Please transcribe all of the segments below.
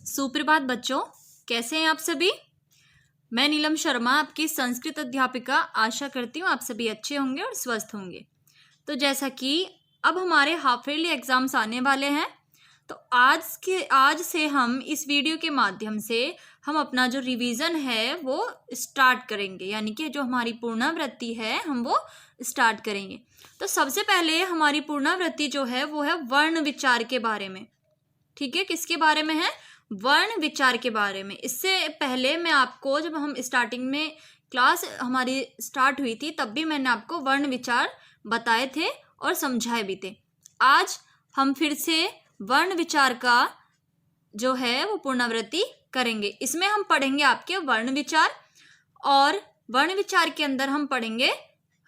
सुप्रभात बच्चों, कैसे हैं आप सभी। मैं नीलम शर्मा, आपकी संस्कृत अध्यापिका। आशा करती हूँ आप सभी अच्छे होंगे और स्वस्थ होंगे। तो जैसा कि अब हमारे हाफ ईयरली एग्जाम्स आने वाले हैं, तो आज से हम इस वीडियो के माध्यम से हम अपना जो रिवीजन है वो स्टार्ट करेंगे, यानी कि जो हमारी पुनरावृत्ति है हम वो स्टार्ट करेंगे। तो सबसे पहले हमारी पुनरावृत्ति जो है वो है वर्ण विचार के बारे में। ठीक है, किसके बारे में है? वर्ण विचार के बारे में। इससे पहले मैं आपको, जब हम स्टार्टिंग में क्लास हमारी स्टार्ट हुई थी, तब भी मैंने आपको वर्ण विचार बताए थे और समझाए भी थे। आज हम फिर से वर्ण विचार का जो है वो पुनरावृत्ति करेंगे। इसमें हम पढ़ेंगे आपके वर्ण विचार, और वर्ण विचार के अंदर हम पढ़ेंगे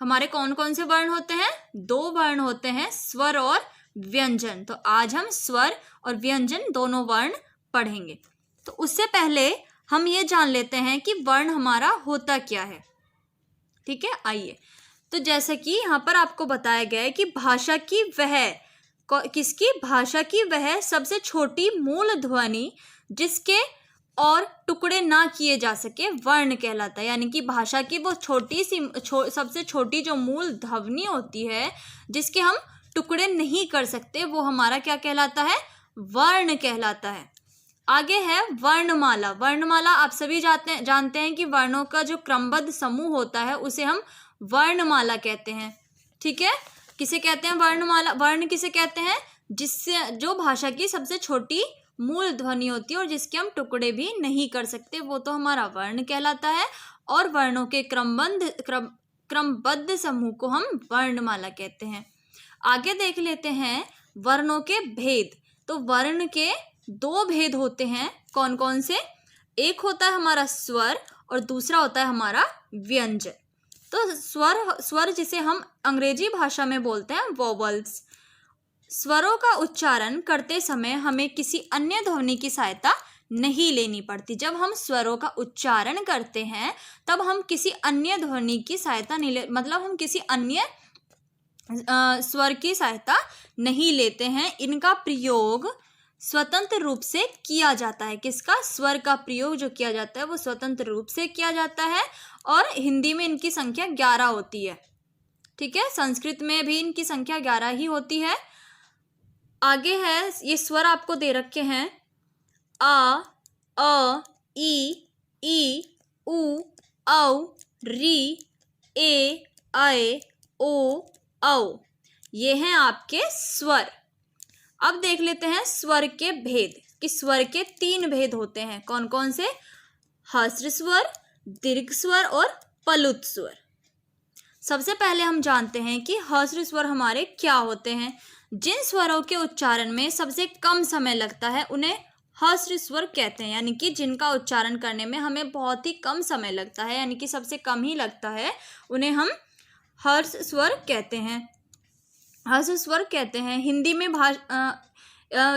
हमारे कौन कौन से वर्ण होते हैं। 2 वर्ण होते हैं, स्वर और व्यंजन। तो आज हम स्वर और व्यंजन दोनों वर्ण पढ़ेंगे। तो उससे पहले हम ये जान लेते हैं कि वर्ण हमारा होता क्या है। ठीक है, आइए। तो जैसे कि यहाँ पर आपको बताया गया है कि भाषा की वह सबसे छोटी मूल ध्वनि जिसके और टुकड़े ना किए जा सके वर्ण कहलाता है। यानी कि भाषा की वो सबसे छोटी जो मूल ध्वनि होती है जिसके हम टुकड़े नहीं कर सकते, वो हमारा क्या कहलाता है? वर्ण कहलाता है। आगे है वर्णमाला। वर्णमाला आप सभी जानते हैं कि वर्णों का जो क्रमबद्ध समूह होता है उसे हम वर्णमाला कहते हैं। ठीक है, किसे कहते हैं वर्णमाला? वर्ण किसे कहते हैं? जिससे जो भाषा की सबसे छोटी मूल ध्वनि होती है और जिसके हम टुकड़े भी नहीं कर सकते, वो तो हमारा वर्ण कहलाता है। और वर्णों के क्रमबद्ध समूह को हम वर्णमाला कहते हैं। आगे देख लेते हैं वर्णों के भेद। तो वर्ण के 2 भेद होते हैं। कौन कौन से? एक होता है हमारा स्वर और दूसरा होता है हमारा व्यंजन। तो स्वर जिसे हम अंग्रेजी भाषा में बोलते हैं वोवल्स। स्वरों का उच्चारण करते समय हमें किसी अन्य ध्वनि की सहायता नहीं लेनी पड़ती। जब हम स्वरों का उच्चारण करते हैं तब हम किसी अन्य ध्वनि की सहायता मतलब हम किसी अन्य स्वर की सहायता नहीं लेते हैं। इनका प्रयोग स्वतंत्र रूप से किया जाता है। किसका? स्वर का प्रयोग जो किया जाता है वो स्वतंत्र रूप से किया जाता है। और हिंदी में इनकी संख्या 11 होती है। ठीक है, संस्कृत में भी इनकी संख्या 11 ही होती है। आगे है, ये स्वर आपको दे रखे हैं। आ, अ, ई, उ, औ, री, ए, ऐ, ओ, औ। ये हैं आपके स्वर। अब देख लेते हैं स्वर के भेद, कि स्वर के 3 भेद होते हैं। कौन कौन से? ह्रस्व स्वर, दीर्घ स्वर और प्लुत स्वर। सबसे पहले हम जानते हैं कि ह्रस्व स्वर हमारे क्या होते हैं। जिन स्वरों के उच्चारण में सबसे कम समय लगता है उन्हें ह्रस्व स्वर कहते हैं। यानी कि जिनका उच्चारण करने में हमें बहुत ही कम समय लगता है, यानी कि सबसे कम ही लगता है, उन्हें हम ह्रस्व स्वर कहते हैं। ह्रस्व स्वर कहते हैं। हिंदी में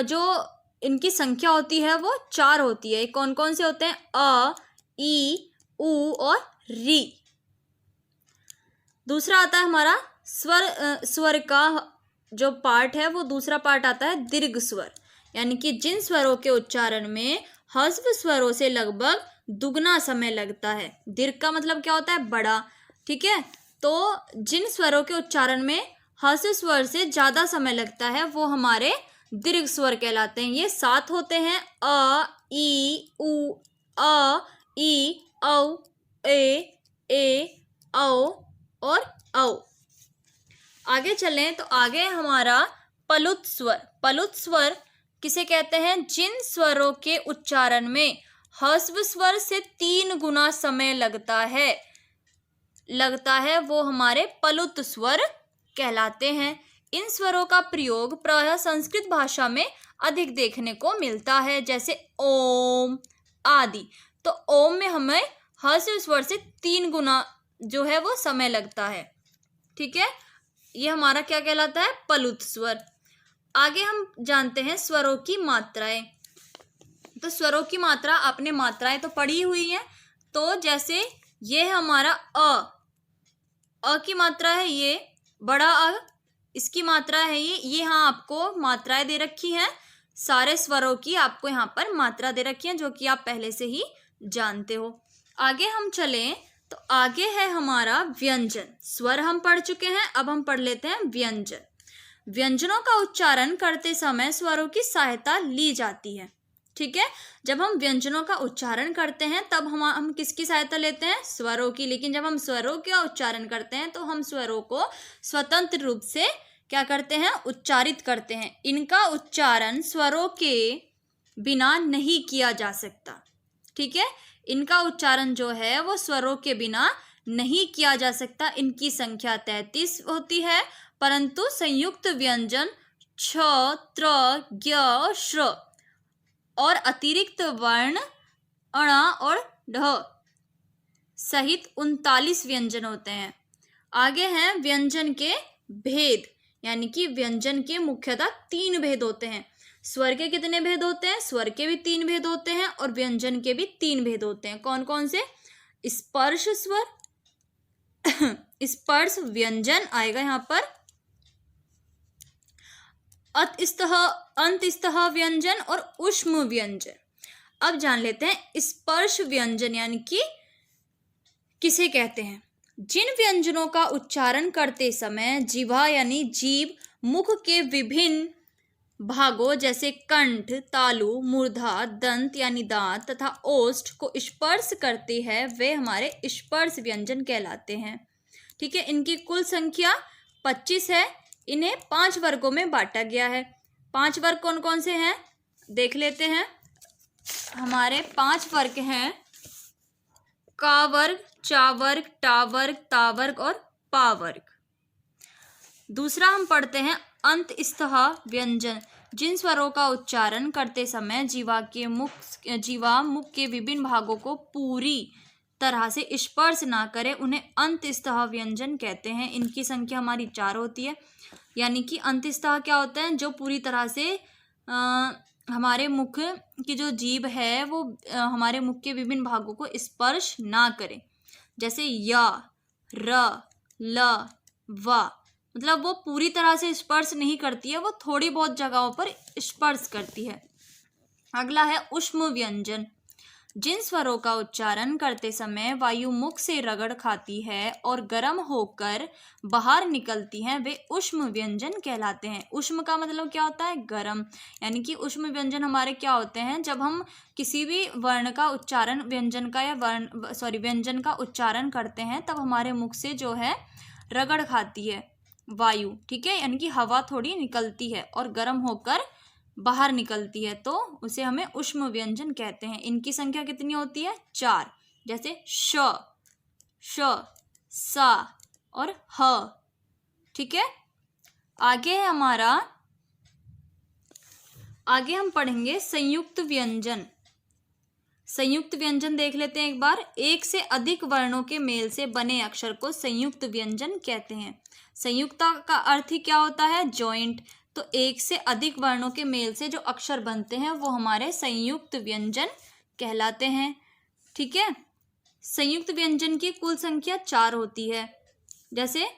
जो इनकी संख्या होती है वो 4 होती है। कौन कौन से होते हैं? अ, ई, उ और री। दूसरा आता है हमारा स्वर का जो पार्ट है, वो दूसरा पार्ट आता है दीर्घ स्वर। यानी कि जिन स्वरों के उच्चारण में ह्रस्व स्वरों से लगभग दुगना समय लगता है। दीर्घ का मतलब क्या होता है? बड़ा। ठीक है, तो जिन स्वरों के उच्चारण में ह्रस्व स्वर से ज़्यादा समय लगता है वो हमारे दीर्घ स्वर कहलाते हैं। ये 7 होते हैं। अ, ई, उ, अ, ई, औ, ए, औ और औ। आगे चलें तो आगे हमारा प्लुत स्वर। प्लुत स्वर किसे कहते हैं? जिन स्वरों के उच्चारण में ह्रस्व स्वर से 3 गुना समय लगता है वो हमारे प्लुत स्वर कहलाते हैं। इन स्वरों का प्रयोग प्रायः संस्कृत भाषा में अधिक देखने को मिलता है, जैसे ओम आदि। तो ओम में हमें ह्रस्व स्वर से 3 गुना जो है वो समय लगता है। ठीक है, ये हमारा क्या कहलाता है? प्लुत स्वर। आगे हम जानते हैं स्वरों की मात्राएं। तो स्वरों की मात्रा, आपने मात्राएं तो पढ़ी हुई हैं। तो जैसे ये है हमारा अ की मात्रा है ये बड़ा अ, इसकी मात्रा है ये। हाँ, आपको मात्राएं दे रखी हैं। सारे स्वरों की आपको यहाँ पर मात्रा दे रखी है जो कि आप पहले से ही जानते हो। आगे हम चलें तो आगे है हमारा व्यंजन। स्वर हम पढ़ चुके हैं, अब हम पढ़ लेते हैं व्यंजन। व्यंजनों का उच्चारण करते समय स्वरों की सहायता ली जाती है। ठीक है, जब हम व्यंजनों का उच्चारण करते हैं तब हम किसकी सहायता लेते हैं? स्वरों की। लेकिन जब हम स्वरों का उच्चारण करते हैं तो हम स्वरों को स्वतंत्र रूप से क्या करते हैं? उच्चारित करते हैं। इनका उच्चारण स्वरों के बिना नहीं किया जा सकता। ठीक है, इनका उच्चारण जो है वो स्वरों के बिना नहीं किया जा सकता। इनकी संख्या 33 होती है, परंतु संयुक्त व्यंजन छ, त्र, ज्ञ, श्र और अतिरिक्त वर्ण अण और ढ सहित 39 व्यंजन होते हैं। आगे हैं व्यंजन के भेद, यानी कि व्यंजन के मुख्यतः 3 भेद होते हैं। स्वर के कितने भेद होते हैं? स्वर के भी 3 भेद होते हैं और व्यंजन के भी 3 भेद होते हैं। कौन कौन से? स्पर्श स्वर, स्पर्श व्यंजन आएगा यहाँ पर, अंतस्तः व्यंजन और ऊष्म व्यंजन। अब जान लेते हैं स्पर्श व्यंजन यानी कि किसे कहते हैं। जिन व्यंजनों का उच्चारण करते समय जिह्वा यानी जीभ मुख के विभिन्न भागों जैसे कंठ, तालु, मूर्धा, दंत यानी दांत तथा ओष्ठ को स्पर्श करते हैं वे हमारे स्पर्श व्यंजन कहलाते हैं। ठीक है, इनकी कुल संख्या 25 है। इन्हें 5 वर्गों में बांटा गया है। 5 वर्ग कौन कौन से हैं देख लेते हैं। हमारे 5 वर्ग हैं का वर्ग, चा वर्ग, टा वर्ग, ता वर्ग और पा वर्ग। दूसरा हम पढ़ते हैं अंतस्तः व्यंजन। जिन स्वरों का उच्चारण करते समय जीवा मुख के विभिन्न भागों को पूरी तरह से स्पर्श ना करे उन्हें अंतस्तः व्यंजन कहते हैं। इनकी संख्या हमारी 4 होती है। यानी कि अंतस्तः क्या होता है? जो पूरी तरह से हमारे मुख की जो जीभ है वो हमारे मुख के विभिन्न भागों को स्पर्श ना करे। जैसे य, र, ल, व, मतलब वो पूरी तरह से स्पर्श नहीं करती है, वो थोड़ी बहुत जगहों पर स्पर्श करती है। अगला है ऊष्म व्यंजन। जिन स्वरों का उच्चारण करते समय वायु मुख से रगड़ खाती है और गर्म होकर बाहर निकलती हैं वे ऊष्म व्यंजन कहलाते हैं। ऊष्म का मतलब क्या होता है? गर्म। यानी कि ऊष्म व्यंजन हमारे क्या होते हैं? जब हम किसी भी वर्ण का उच्चारण व्यंजन का उच्चारण करते हैं तब हमारे मुख से जो है रगड़ खाती है वायु। ठीक है, यानी कि हवा थोड़ी निकलती है और गर्म होकर बाहर निकलती है तो उसे हमें ऊष्म व्यंजन कहते हैं। इनकी संख्या कितनी होती है? 4। जैसे श, सा और ह। ठीक है, आगे हम पढ़ेंगे संयुक्त व्यंजन। संयुक्त व्यंजन देख लेते हैं एक बार। एक से अधिक वर्णों के मेल से बने अक्षर को संयुक्त व्यंजन कहते हैं। संयुक्ता का अर्थ ही क्या होता है? जॉइंट। तो एक से अधिक वर्णों के मेल से जो अक्षर बनते हैं वो हमारे संयुक्त व्यंजन कहलाते हैं। ठीक है, संयुक्त व्यंजन की कुल संख्या 4 होती है। जैसे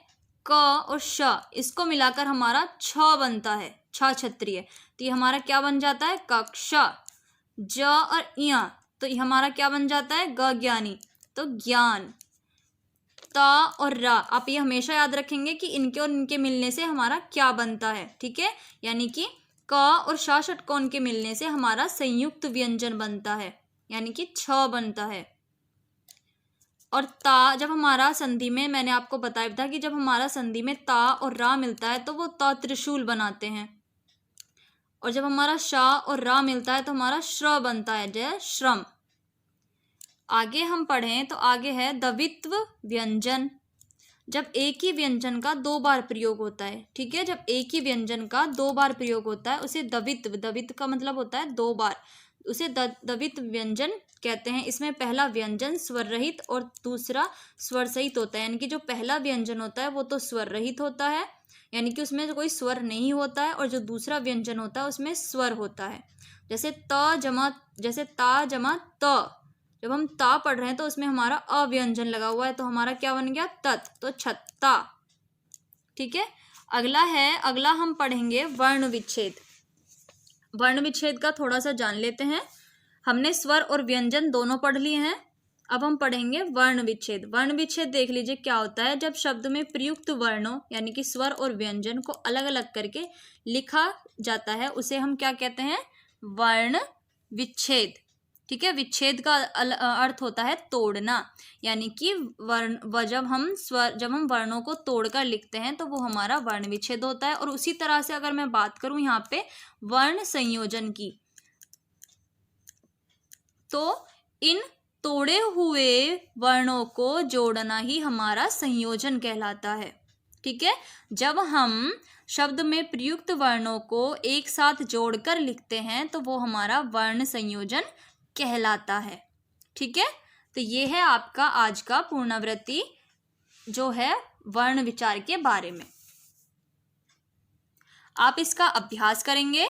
क और श, इसको मिलाकर हमारा छ बनता है, छ क्षत्रिय। तो ये हमारा क्या बन जाता है? कक्षा। ज और इया, तो ये हमारा क्या बन जाता है? ग ज्ञानी, तो ज्ञान। ता और रा, आप ये हमेशा याद रखेंगे कि इनके और इनके मिलने से हमारा क्या बनता है। ठीक है, यानी कि क और श षटकोण के मिलने से हमारा संयुक्त व्यंजन बनता है, यानी कि छ बनता है। और ता जब हमारा संधि में, मैंने आपको बताया था कि जब हमारा संधि में ता और रा मिलता है तो वो ता त्रिशूल बनाते हैं, और जब हमारा शा और रा मिलता है तो हमारा श्र बनता है, जय श्रम। आगे हम पढ़ें तो आगे है द्वित्व व्यंजन। जब एक ही व्यंजन का 2 बार प्रयोग होता है। ठीक है, जब एक ही व्यंजन का 2 बार प्रयोग होता है उसे द्वित्व का मतलब होता है 2 बार, उसे द्वित्व व्यंजन कहते हैं। इसमें पहला व्यंजन स्वर रहित और दूसरा स्वर सहित होता है। यानी कि जो पहला व्यंजन होता है वो तो स्वर रहित होता है, यानी कि उसमें कोई स्वर नहीं होता है, और जो दूसरा व्यंजन होता है उसमें स्वर होता है। जैसे ता जमा त, जब हम ता पढ़ रहे हैं तो उसमें हमारा अव्यंजन लगा हुआ है तो हमारा क्या बन गया? तत्, तो छत्ता। ठीक है, अगला हम पढ़ेंगे वर्ण विच्छेद। वर्ण विच्छेद का थोड़ा सा जान लेते हैं। हमने स्वर और व्यंजन दोनों पढ़ लिए हैं, अब हम पढ़ेंगे वर्ण विच्छेद। वर्ण विच्छेद देख लीजिए क्या होता है। जब शब्द में प्रयुक्त वर्णों यानी कि स्वर और व्यंजन को अलग अलग करके लिखा जाता है उसे हम क्या कहते हैं? वर्ण विच्छेद। ठीक है, विच्छेद का अर्थ होता है तोड़ना, यानी कि जब हम वर्णों को तोड़कर लिखते हैं तो वो हमारा वर्ण विच्छेद होता है। और उसी तरह से अगर मैं बात करूं यहाँ पे वर्ण संयोजन की, तो इन तोड़े हुए वर्णों को जोड़ना ही हमारा संयोजन कहलाता है। ठीक है, जब हम शब्द में प्रयुक्त वर्णों को एक साथ जोड़कर लिखते हैं तो वो हमारा वर्ण संयोजन कहलाता है। ठीक है, तो ये है आपका आज का पुनरावृत्ति जो है वर्ण विचार के बारे में। आप इसका अभ्यास करेंगे।